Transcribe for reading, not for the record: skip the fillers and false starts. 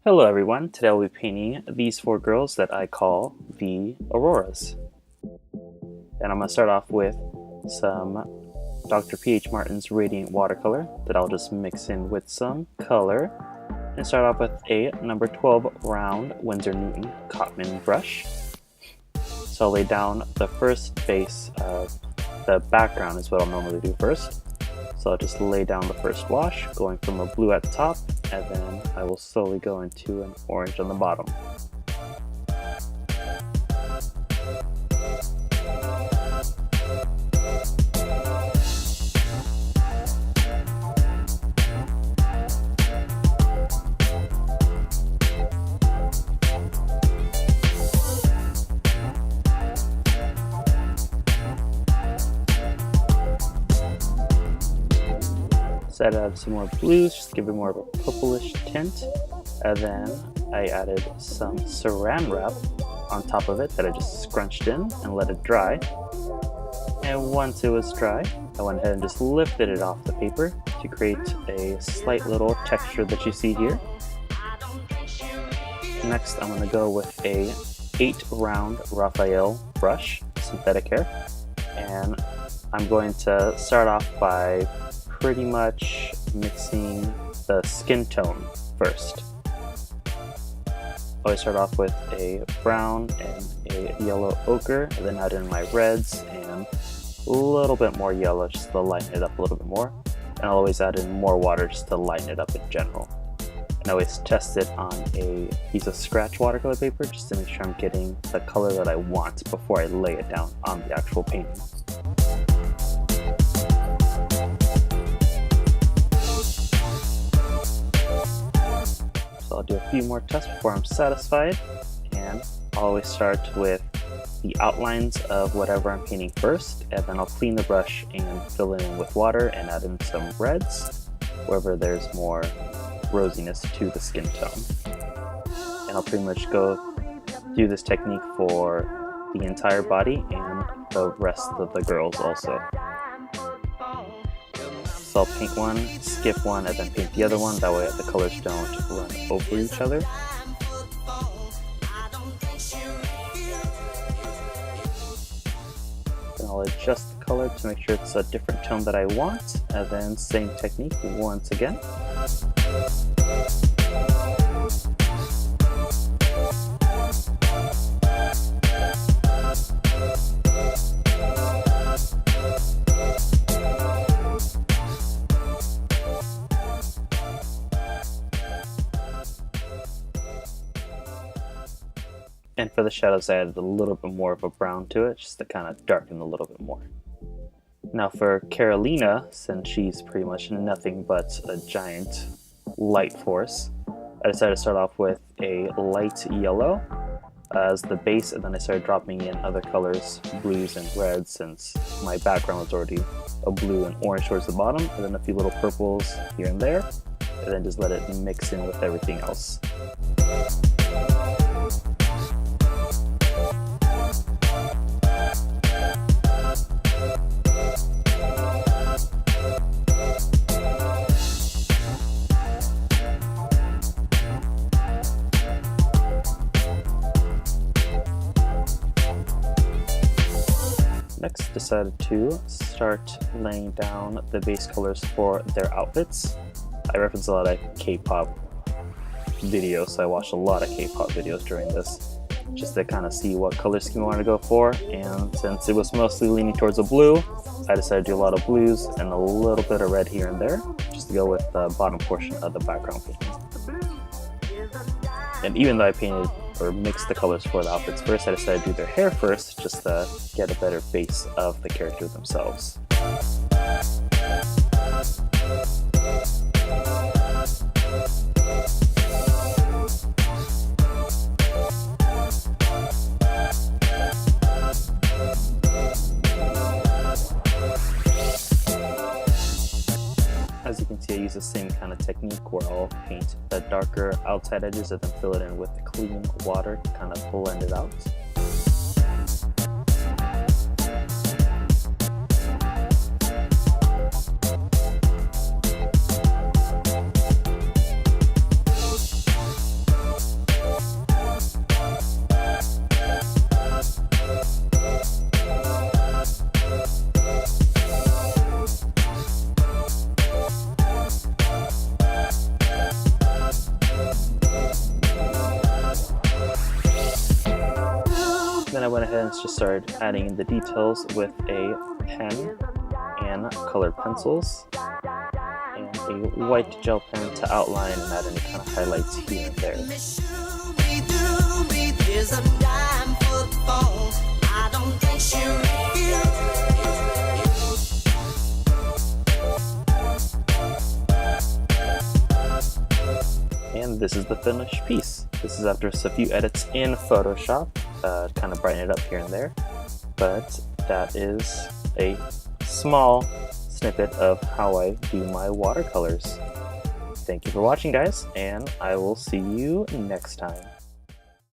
Hello everyone, today I'll be painting these four girls that I call the Auroras. And I'm going to start off with some Dr. P.H. Martin's Radiant Watercolor that I'll just mix in with some color. And start off with a number 12 round Winsor Newton Cotman brush. So I'll lay down the first base of the background is what I'll normally do first. So I'll just lay down the first wash, going from a blue at the top, and then I will slowly go into an orange on the bottom. So I added some more blues, just to give it more of a purplish tint. And then I added some saran wrap on top of it that I just scrunched in and let it dry. And once it was dry, I went ahead and just lifted it off the paper to create a slight little texture that you see here. Next, I'm going to go with a 8 round Raphael brush, synthetic hair. And I'm going to start off by pretty much mixing the skin tone first. I start off with a brown and a yellow ochre, and then add in my reds and a little bit more yellow just to lighten it up a little bit more. And I'll always add in more water just to lighten it up in general. And I always test it on a piece of scratch watercolor paper just to make sure I'm getting the color that I want before I lay it down on the actual painting. So I'll do a few more tests before I'm satisfied, and I'll always start with the outlines of whatever I'm painting first, and then I'll clean the brush and fill it in with water and add in some reds wherever there's more rosiness to the skin tone. And I'll pretty much go do this technique for the entire body and the rest of the girls also. So I'll paint one, skip one, and then paint the other one. That way the colors don't run over each other. Then I'll adjust the color to make sure it's a different tone that I want, and then same technique once again. And for the shadows, I added a little bit more of a brown to it, just to kind of darken a little bit more. Now for Carolina, since she's pretty much nothing but a giant light force, I decided to start off with a light yellow as the base, and then I started dropping in other colors, blues and reds, since my background was already a blue and orange towards the bottom, and then a few little purples here and there, and then just let it mix in with everything else. Next, decided to start laying down the base colors for their outfits. I reference a lot of K-pop videos, so I watched a lot of K-pop videos during this, just to kind of see what color scheme I wanted to go for. And since it was mostly leaning towards a blue, I decided to do a lot of blues and a little bit of red here and there, just to go with the bottom portion of the background painting. And even though I painted or mixed the colors for the outfits first, I decided to do their hair first, just to get a better base of the character themselves. As you can see, I use the same kind of technique where I'll paint the darker outside edges and then fill it in with clean water to kind of blend it out. Then I went ahead and just started adding in the details with a pen and colored pencils and a white gel pen to outline and add any kind of highlights here and there. And this is the finished piece. This is after just a few edits in Photoshop, kind of brighten it up here and there, but that is a small snippet of how I do my watercolors. Thank you for watching, guys, and I will see you next time.